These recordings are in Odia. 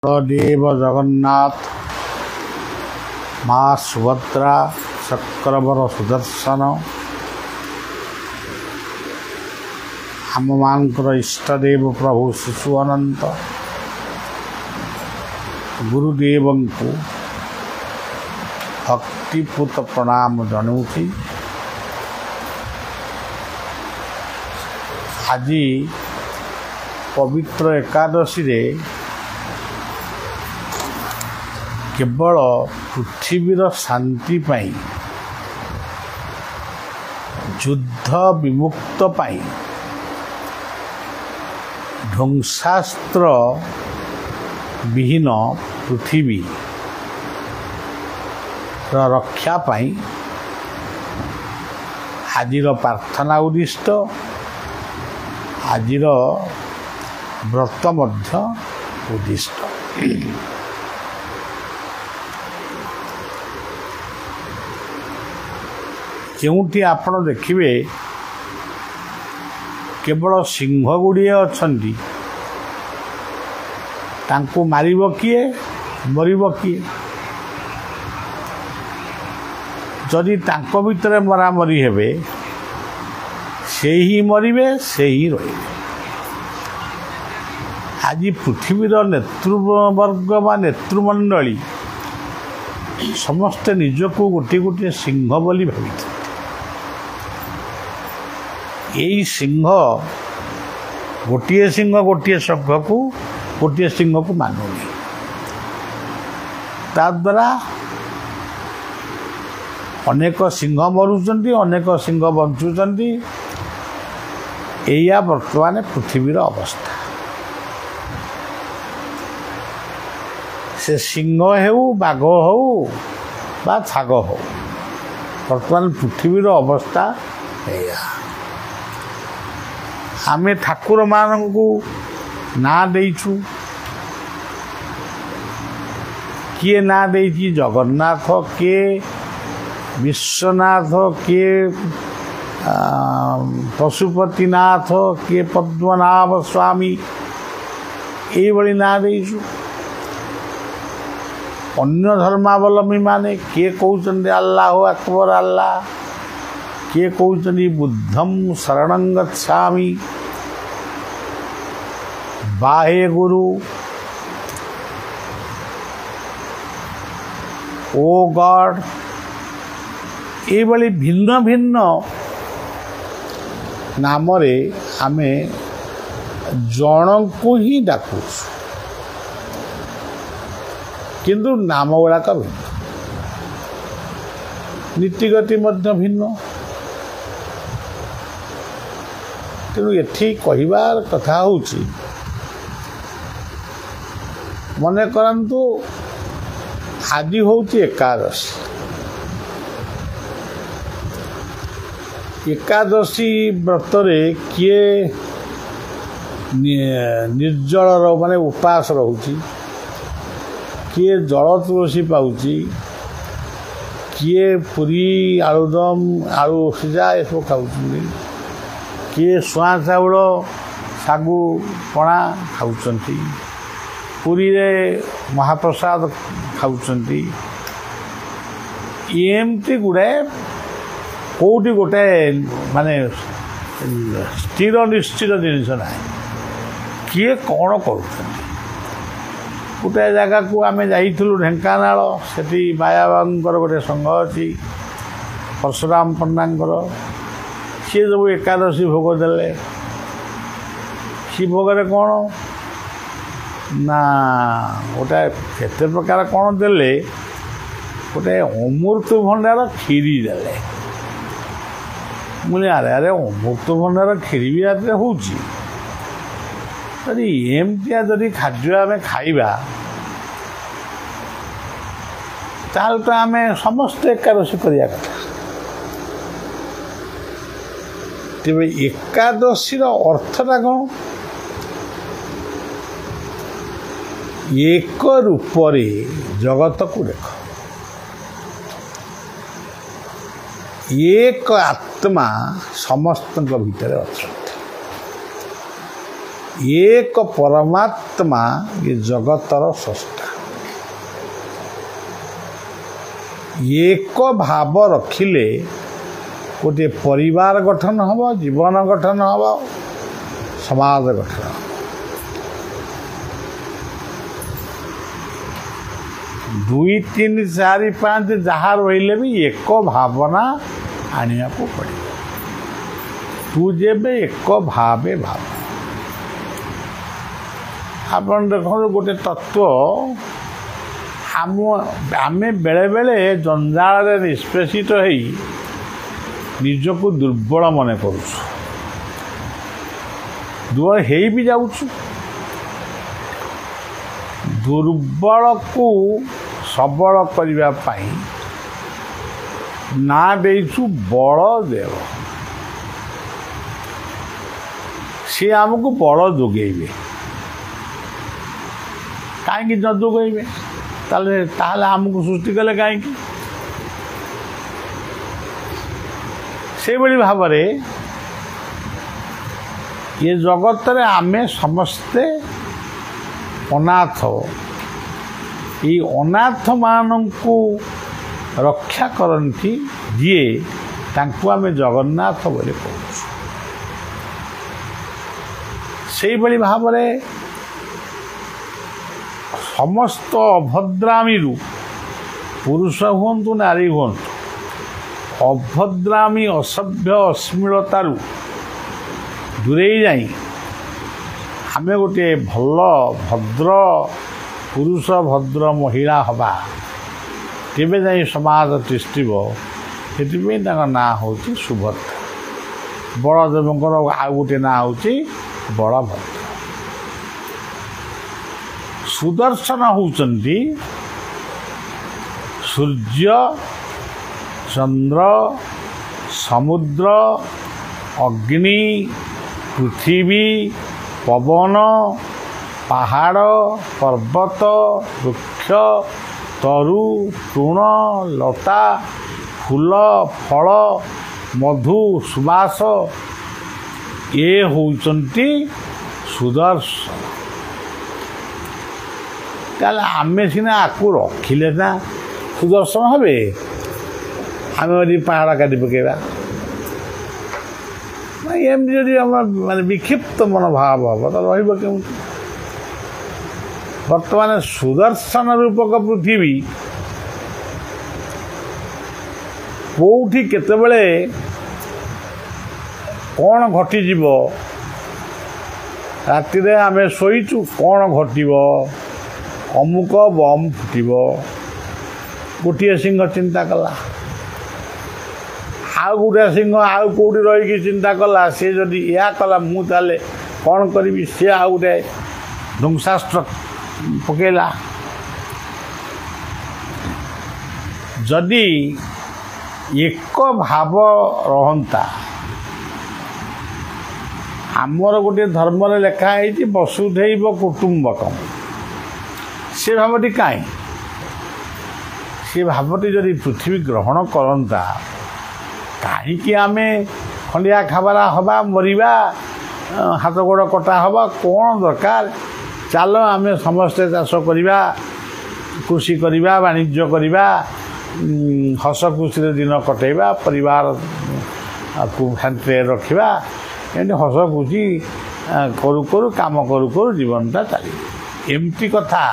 बलदेव जगन्नाथ माँ सुभद्रा चक्रवर सुदर्शन आम मानकर इष्टदेव प्रभु शिशु अनंत गुरुदेव को भक्तिपूत प्रणाम जनाऊँगी। आज पवित्र एकादशी रे केवल पृथ्वीर शांति पाई युद्ध विमुक्त पाई ध्वंसास्त्र विहीन पृथ्वी रक्षा पाई आजिर प्रार्थना उद्दिष्ट आजिर व्रत मध्य उद्दिष्ट। केउठी आपण देखिए केवल सिंह गुड़िए अछंती तांको मारिब किए मरिब किए जदि तांको भितर मरामरी हेबे से ही मरिबे से ही रहिबे। आज पृथ्वीर नेतृवर्ग बा नेतृमंडली समस्ते निजको गोटे गोटे सिंह बोली भावी यही सिंह गोटे सिंह गोटे संघ को गोटे सिंह को मानुनी ता द्वारा अनेक सिंह मरुचंती अनेक सिंह बंचुचंती एया वर्तमान पृथ्वीर अवस्था। से सिंह हो बाघ हो बा छाग हो वर्तमान पृथ्वीर अवस्था एया। आमे ठाकुर मानू ना देइछु किए ना देइछि जगन्नाथ किए विश्वनाथ किए पशुपतिनाथ किए पद्मनाभ स्वामी ये ना देइछु। अन्य धर्मावलंबी माने किए कहते अल्लाह अकबर अल्लाह किए कहते बुद्धम शरणं गच्छामि बाहे गुरु ओ गॉड ये भिन्न भिन्न नाम रे आमे जन को ही डाकू किंतु नाम गुड़ाक भिन्न नीतिगति मध्य भिन्न। तेणु एठी कहिबार कथा होउची मने करंतु आज होउची एकादशी व्रत रे किए निर्जल माने उपास रहूची किए जल तुलसी पाउची किए पूरी आलुदम आलू सिझा ये सब खाऊँ किए सुआ चाउल सागु पणा खाऊँच पुरी रे महाप्रसाद खाऊँच एमती गुड़े कौटी गोटे माने स्थिर निश्चित जिनिस ना किए कौन कर गोटे जगह को आम जाइलु ढेंकानाल से मायाबांकर गोटे संघ अच्छी परशुराम पंडांकर सी सब एकादशी भोग देले सी भोगे कौन ना गोटे केते प्रकार कौन देले गोटे अमृत भंडार खीरी देले मुझे अरे अरे अमृत भंडार खीरी भी रात होची एमतिया जदि खाद्य आम खाइबा ताल तो आम समस्ते एकादशी करिया कथा। तेरे एकादशीर अर्थटा कौन एक रूपरे जगत को देख एक आत्मा समस्त भीतर अच्छा एक परमात्मा ये जगतर स्रष्टा एक भाव रखिले गोटे परिवार गठन हम जीवन गठन हम समाज गठन हम 2 3 4 5 जहाँ रहिले भी एक भावना आनिया को पड़े तू जेबे एक भावे भाव आपण देखो गोटे तत्व आमे बेले बेले जंजाल निष्पेषित हो निजक दुर्बल मन करुँ दुर्बल हो भी जाऊँ दुर्बल को सबल करने ना देचु बल देव सी आमको बल जोगेबे कहीं न जोगेबे ताले आमको सृष्टि कले कहीं से भाव ये जगत रे आमे समस्ते अनाथ ये अनाथ मानू रक्षा करती जी तांको आमे जगन्नाथ बोले कहूँ से भाव समस्त अभद्रामी पुरुष हूँ नारी हूँ अभद्रामी असभ्य अश्लीलतार दूरे जाई आमे गोटे भल भद्र पुरुष भद्र महिला हवा तेबे जाई समाज तिष्ठिब से ना हूँ सुभद्रा बलदेवंकर आउ गोटे ना हूँ बलभद्र सुदर्शन होउचंती सूर्य चंद्र समुद्र अग्नि पृथ्वी पवन पहाड़ पर्वत वृक्ष तरु तृण लता फूल फल मधु सुबास ये होउचंती सुदर्शन ताले आमे सीना आपको रखिले ना सुदर्शन हे आम पहाड़ काटी पकेबा एमती जदि माने विक्षिप्त मनोभाव हम तो रही बर्तमान सुदर्शन रूपक पृथ्वी कौटी केतेबेले कौन घटीजीव राति आमे शोचु कौन घटव अमुक बम फुटब गोटे सिंह चिंता कला आउ गोटे सिंह आउ कौटी रही चिंता कला सी जदि या कला मुझे कौन करी सी आउ गोटे ध्वंसास्त्र पकेला जदि एक भाव रहंता आमर गोटे धर्म लिखाई वसुधैव कुटुंबकम से भावटी कहीं से भावटी जदि पृथ्वी ग्रहण करता कहीं आमे खंडिया खाबारा हवा मरिबा हाथ गोड़ कटा हवा कौन दरकार चल आमे समस्ते चाष करिबा कृषि करिबा वाणिज्य करिबा हस खुशी दिन कटेबा परिवार को शांति रखिबा एमती हस खुशी करू करू काम करू करू जीवनटा चली एमती कथा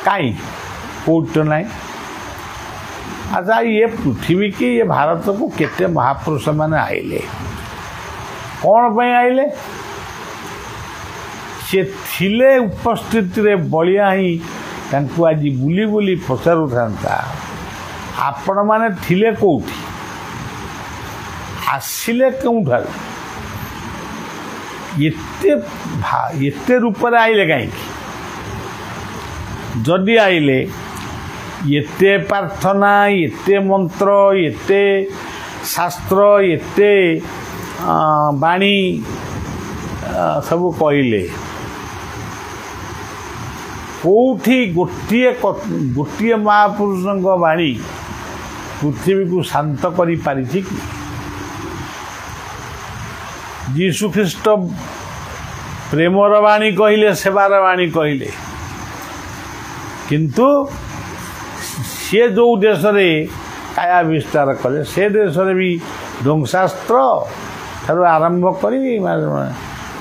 कहीं कौट ना अच्छा ये पृथ्वी की ये भारत को केते महापुरुष माने आइले कौन पे आइले से थिले उपस्थित रे बलिया ही तांको आज बुली बुली पचारू था आपण माने थिले कौटी आसिले कौठार एते रूप आइले कहीं जदि आइले एते प्रार्थना एते मंत्र एते शास्त्र एते बाणी सब कहले कौठी गोटे महापुरुषों बाणी पृथ्वी को शांत करी पारिछि कि जीशु ख्रीष्ट ପ୍ରେମର ବାଣୀ କହିଲେ, ସେବାର ବାଣୀ କହିଲେ, କିନ୍ତୁ ସିଏ ଯେଉଁ ଦେଶରେ କାୟା ବିସ୍ତାର କଲେ ସେ ଦେଶରେ ବି ଧ୍ୱଂସାସ୍ତ୍ର ଠାରୁ ଆରମ୍ଭ କରି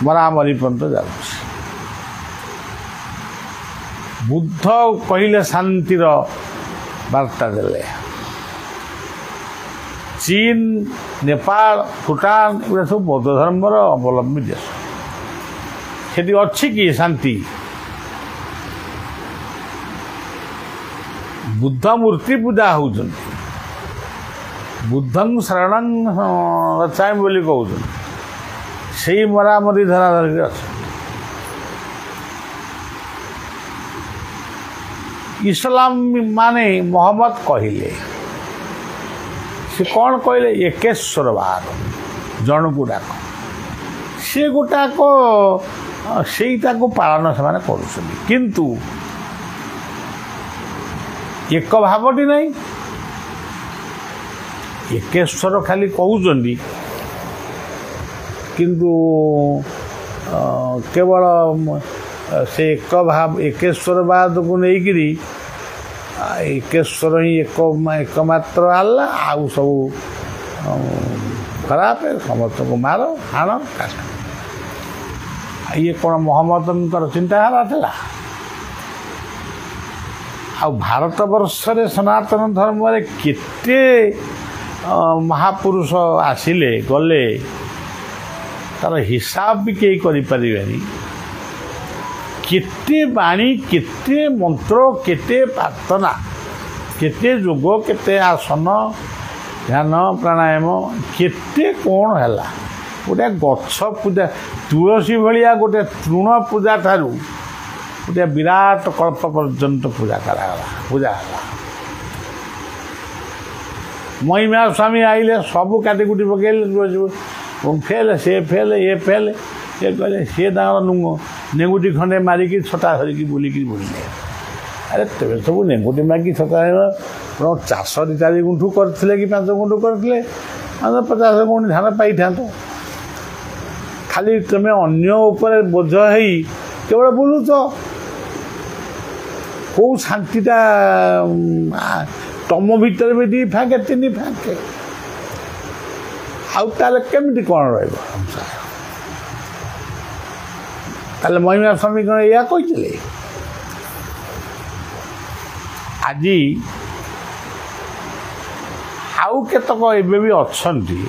ମରାମରି ପର୍ଯ୍ୟନ୍ତ ଯାଉଛି। ବୁଦ୍ଧ କହିଲେ ଶାନ୍ତିର ବାର୍ତ୍ତା ଦେଲେ। ଚୀନ, ନେପାଳ, ଭୁଟାନ ଏଗୁଡ଼ା ସବୁ ବୌଦ୍ଧ ଧର୍ମର ଅବଲମ୍ବୀ ଦେଶ। ସେଠି ଅଛି କି ଶାନ୍ତି? ବୁଦ୍ଧ ମୂର୍ତ୍ତି ପୂଜା ହେଉଛନ୍ତି, ବୁଦ୍ଧଙ୍କୁ ଶରଣଂ ଗଚ୍ଛାମି ବୋଲି କହୁଛନ୍ତି, ସେଇ ମରାମରି ଧରା ଧରିକି ଅଛନ୍ତି। ଇସଲାମ ମାନେ ମହମ୍ମଦ କହିଲେ, ସେ କ'ଣ କହିଲେ? ଏକେଶ୍ୱରବାଦ, ଜଣକୁ ଡାକ। ସେ ଗୋଟାକ ସେଇଟାକୁ ପାଳନ ସେମାନେ କରୁଛନ୍ତି, କିନ୍ତୁ ଏକ ଭାବଟି ନାହିଁ। ଏକେଶ୍ୱର ଖାଲି କହୁଛନ୍ତି, କିନ୍ତୁ କେବଳ ସେ ଏକେଶ୍ୱରବାଦକୁ ନେଇକିରି ଏକେଶ୍ୱର ହିଁ ଏକମାତ୍ର ଆଲ୍ଲା, ଆଉ ସବୁ ଖରାପ, ସମସ୍ତଙ୍କୁ ମାର ହାଣ କାଟ। ଇଏ କ'ଣ ମହମ୍ମଦଙ୍କର ଚିନ୍ତାଧାରା ଥିଲା? ଆଉ ଭାରତ ବର୍ଷରେ ସନାତନ ଧର୍ମରେ କେତେ ମହାପୁରୁଷ ଆସିଲେ ଗଲେ, ତାର ହିସାବ ବି କେହି କରିପାରିବେନି। କେତେ ବାଣୀ, କେତେ ମନ୍ତ୍ର, କେତେ ପ୍ରାର୍ଥନା, କେତେ ଯୋଗ, କେତେ ଆସନ, ଧ୍ୟାନ, ପ୍ରାଣାୟାମ, କେତେ କ'ଣ ହେଲା। ଗୋଟେ ଗଛ ପୂଜା, ତୁଳସୀ ଭଳିଆ ଗୋଟେ ତୃଣ ପୂଜା ଠାରୁ ଗୋଟେ ବିରାଟ କଳ୍ପ ପର୍ଯ୍ୟନ୍ତ ପୂଜା କରାଗଲା, ପୂଜା ହେଲା। ମହିମା ସ୍ୱାମୀ ଆଇଲେ, ସବୁ କାଟିକୁଟି ପକେଇଲେ, ଫେଲ, ସେ ଫେଲ, ଏ ଫେଲ, ଏ କହିଲେ, ସିଏ ତାଙ୍କର ନେଙ୍ଗୁଟି ଖଣ୍ଡେ ମାରିକି ଛତା ଧରିକି ବୁଲିକି ବୁଲିଲେ। ଆରେ ତେବେ ସବୁ ନେଙ୍ଗୁଟି ମାରିକି ଛତା ଚାଷ 4 ଗୁଣ୍ଠୁ କରିଥିଲେ କି 5 ଗୁଣ୍ଠୁ କରିଥିଲେ, 50 ଗୁଣ୍ଠ ଧାନ ପାଇଥାନ୍ତ। ଖାଲି ତୁମେ ଅନ୍ୟ ଉପରେ ବୋଝ ହେଇ କେବଳ ବୁଲୁଛ। କେଉଁ ଶାନ୍ତିଟା ତମ ଭିତରେ ବି 2 ଫାଙ୍କେ 3 ଫାଙ୍କେ, ଆଉ ତାହେଲେ କେମିତି କ'ଣ ରହିବ ସଂସାର? ତାହେଲେ ମହିମା ସ୍ୱାମୀ କ'ଣ ଏଇଆ କହିଥିଲେ? ଆଜି ଆଉ କେତେକ ଏବେ ବି ଅଛନ୍ତି,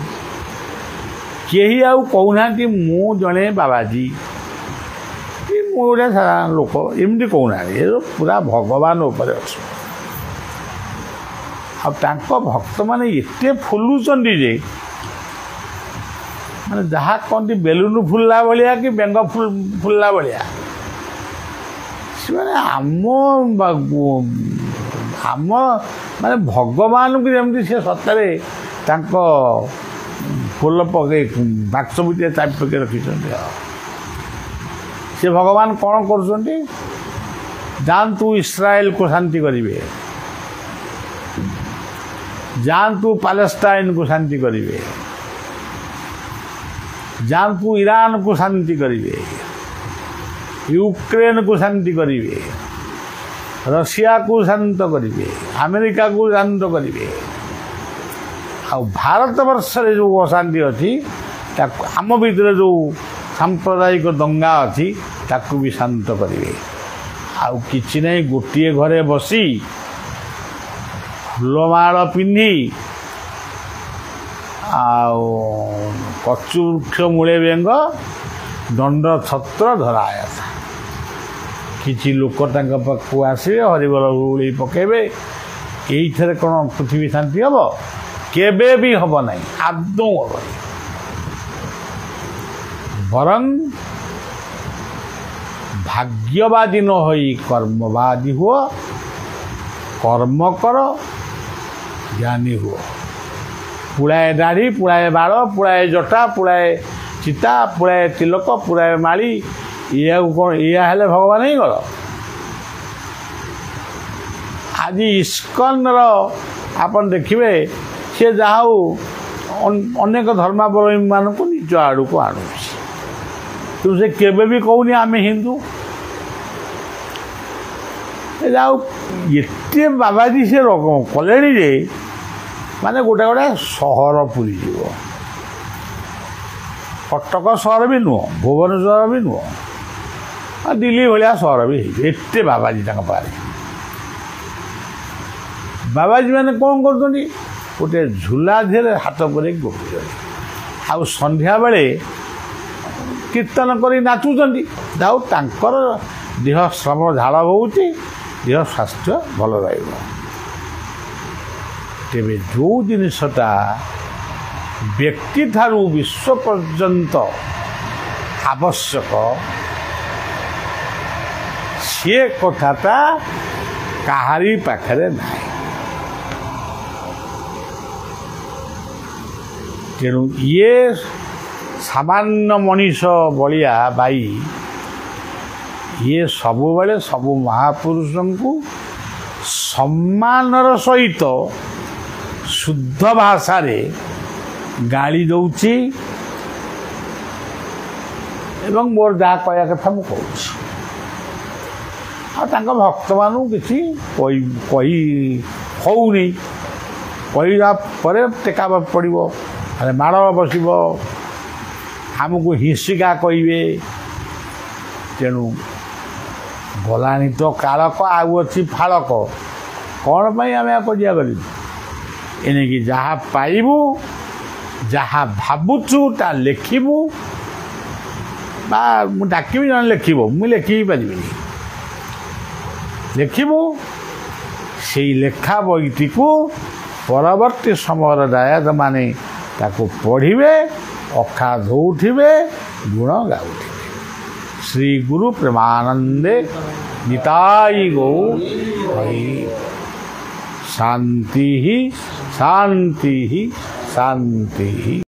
କେହି ଆଉ କହୁନାହାନ୍ତି ମୁଁ ଜଣେ ବାବାଜୀ, ମୁଁ ଗୋଟେ ସାଧାରଣ ଲୋକ, ଏମିତି କହୁନାହାନ୍ତି। ଏ ପୁରା ଭଗବାନ ଉପରେ ଅଛି। ଆଉ ତାଙ୍କ ଭକ୍ତମାନେ ଏତେ ଫୁଲୁଛନ୍ତି ଯେ, ମାନେ ଯାହା କହନ୍ତି ବେଲୁନ ଫୁଲିଲା ଭଳିଆ କି ବେଙ୍ଗ ଫୁଲିଲା ଭଳିଆ, ସେମାନେ ଆମ ମାନେ ଭଗବାନଙ୍କୁ ଯେମିତି ସେ ସତରେ ତାଙ୍କ ଫୁଲ ପକେଇ ବାକ୍ସ ଭିତରେ ଚାପି ପକେଇ ରଖିଛନ୍ତି। ସେ ଭଗବାନ କ'ଣ କରୁଛନ୍ତି? ଯାଆନ୍ତୁ ଇସ୍ରାଏଲକୁ ଶାନ୍ତି କରିବେ, ଯାଆନ୍ତୁ ପାଲେଷ୍ଟାଇନକୁ ଶାନ୍ତି କରିବେ, ଯାଆନ୍ତୁ ଇରାନକୁ ଶାନ୍ତି କରିବେ, ୟୁକ୍ରେନକୁ ଶାନ୍ତି କରିବେ, ରଷିଆକୁ ଶାନ୍ତ କରିବେ, ଆମେରିକାକୁ ଶାନ୍ତ କରିବେ। ଆଉ ଭାରତ ବର୍ଷରେ ଯେଉଁ ଅଶାନ୍ତି ଅଛି, ତାକୁ ଆମ ଭିତରେ ଯେଉଁ ସାମ୍ପ୍ରଦାୟିକ ଦଙ୍ଗା ଅଛି, ତାକୁ ବି ଶାନ୍ତ କରିବେ। ଆଉ କିଛି ନାହିଁ, ଗୋଟିଏ ଘରେ ବସି ଫୁଲମାଳ ପିନ୍ଧି ଆଉ କଚୁ ବୃକ୍ଷ ମୂଳେ ବେଙ୍ଗ, ଦଣ୍ଡ ଛତ୍ର ଧରାୟତ। କିଛି ଲୋକ ତାଙ୍କ ପାଖକୁ ଆସିବେ, ହରିବୋଲ ହୁଳି ପକାଇବେ। ଏଇଥିରେ କ'ଣ ପୃଥିବୀ ଶାନ୍ତି ହେବ? କେବେ ବି ହେବ ନାହିଁ, ଆଦୌ ହେବନି। ବରଂ ଭାଗ୍ୟବାଦୀ ନ ହୋଇ କର୍ମବାଦୀ ହୁଅ, କର୍ମ କର, ଜ୍ଞାନୀ ହୁଅ। ପୁଳାଏ ଦାଢ଼ି, ପୁଳାଏ ବାଳ, ପୁଳାଏ ଜଟା, ପୁଳାଏ ଚିତା, ପୁଳାଏ ତିଲକ, ପୁଳାଏ ମାଳି, ଇଆକୁ କ'ଣ ଇଆ ହେଲେ ଭଗବାନ ହେଇଗଲ? ଆଜି ଇସ୍କନର ଆପଣ ଦେଖିବେ, ସେ ଯାହା ହଉ ଅନେକ ଧର୍ମାବଲମ୍ବୀମାନଙ୍କୁ ନିଜ ଆଡ଼କୁ ଆଣୁଛି। ତୁ ସେ କେବେ ବି କହୁନି ଆମେ ହିନ୍ଦୁ। ଆଉ ଏତେ ବାବାଜୀ ସେ କଲେଣି ଯେ ମାନେ ଗୋଟେ ଗୋଟେ ସହର ପୁରିଯିବ। କଟକ ସହର ବି ନୁହଁ, ଭୁବନେଶ୍ୱର ବି ନୁହଁ, ଆଉ ଦିଲ୍ଲୀ ଭଳିଆ ସହର ବି ହେଇଯିବ, ଏତେ ବାବାଜୀ ତାଙ୍କ ପାଖରେ। ବାବାଜୀ ମାନେ କ'ଣ କରୁଛନ୍ତି? ଗୋଟେ ଝୁଲା ଦେହରେ ହାତ ପୁରେଇକି ଗପୁଛନ୍ତି, ଆଉ ସନ୍ଧ୍ୟାବେଳେ କୀର୍ତ୍ତନ କରି ନାଚୁଛନ୍ତି। ଆଉ ତାଙ୍କର ଦେହ ଶ୍ରମ ଝାଳ ବହୁଛି, ଦେହ ସ୍ୱାସ୍ଥ୍ୟ ଭଲ ରହିବ। ତେବେ ଯେଉଁ ଜିନିଷଟା ବ୍ୟକ୍ତି ଠାରୁ ବିଶ୍ୱ ପର୍ଯ୍ୟନ୍ତ ଆବଶ୍ୟକ, ସେ କଥାଟା କାହାରି ପାଖରେ ନାହିଁ। ତେଣୁ ଇଏ ସାମାନ୍ୟ ମଣିଷ ଭଳିଆ ବାଇ ଇଏ ସବୁବେଳେ ସବୁ ମହାପୁରୁଷଙ୍କୁ ସମ୍ମାନର ସହିତ ଶୁଦ୍ଧ ଭାଷାରେ ଗାଳି ଦେଉଛି ଏବଂ ମୋର ଯାହା କହିବା କଥା ମୁଁ କହୁଛି। ଆଉ ତାଙ୍କ ଭକ୍ତମାନଙ୍କୁ କିଛି କହି ହେଉନି। କହିବା ପରେ ଟେକା ପଡ଼ିବ, ମାଡ଼ ବସିବ, ଆମକୁ ହିଂସିକା କହିବେ। ତେଣୁ ଗଲାଣି ତ କାଳକ, ଆଉ ଅଛି ଫାଳକ। କ'ଣ ପାଇଁ ଆମେ କଜିଆ କରିବୁ? ଏଣିକି ଯାହା ପାଇବୁ, ଯାହା ଭାବୁଛୁ ତା ଲେଖିବୁ, ବା ମୁଁ ଡାକିବି ଜଣେ ଲେଖିବ, ମୁଁ ଲେଖିବି ପାରିବିନି। ଲେଖିବୁ, ସେଇ ଲେଖା ବହିଟିକୁ ପରବର୍ତ୍ତୀ ସମୟର ଦାୟାଦମାନେ ତାକୁ ପଢ଼ିବେ, ଅଖା ଧୋଉଥିବେ, ଗୁଣ ଗାଉଥିବେ। ଶ୍ରୀ ଗୁରୁ ପ୍ରେମାନନ୍ଦେ ନିତାଇ ଗୌର ହରି। ଶାନ୍ତି ଶାନ୍ତି ଶାନ୍ତି।